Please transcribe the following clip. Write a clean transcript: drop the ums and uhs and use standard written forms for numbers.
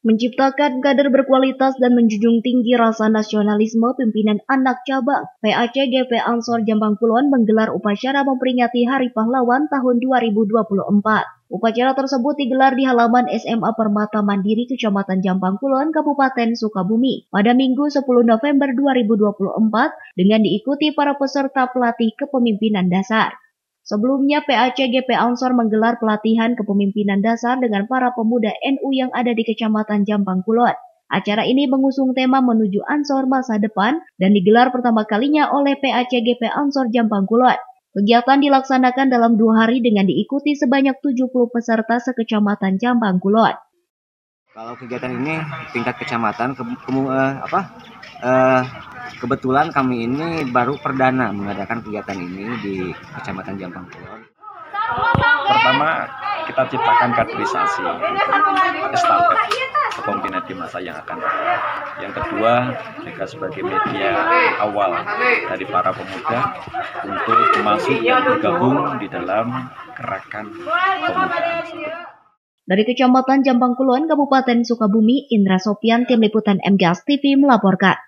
Menciptakan kader berkualitas dan menjunjung tinggi rasa nasionalisme, pimpinan anak cabang PACGP Ansor Jombang Kulon menggelar upacara memperingati Hari Pahlawan tahun 2024. Upacara tersebut digelar di halaman SMA Permata Mandiri Kecamatan Jombang Kulon, Kabupaten Sukabumi pada Minggu 10 November 2024 dengan diikuti para peserta pelatih kepemimpinan dasar. Sebelumnya, PACGP Ansor menggelar pelatihan kepemimpinan dasar dengan para pemuda NU yang ada di Kecamatan Jombang Kulon. Acara ini mengusung tema menuju Ansor masa depan dan digelar pertama kalinya oleh PACGP Ansor Jombang Kulon. Kegiatan dilaksanakan dalam 2 hari dengan diikuti sebanyak 70 peserta sekecamatan Jombang Kulon. Kalau kegiatan ini tingkat kecamatan, kebetulan kami ini baru perdana mengadakan kegiatan ini di Kecamatan Jombang Kulon. Pertama, kita ciptakan kaderisasi untuk estafet kepemimpinan di masa yang akan datang. Yang kedua, juga sebagai media awal dari para pemuda untuk masuk dan bergabung di dalam gerakan pemuda. Dari Kecamatan Jombang Kulon, Kabupaten Sukabumi, Indra Sopian, Tim Liputan MGS TV melaporkan.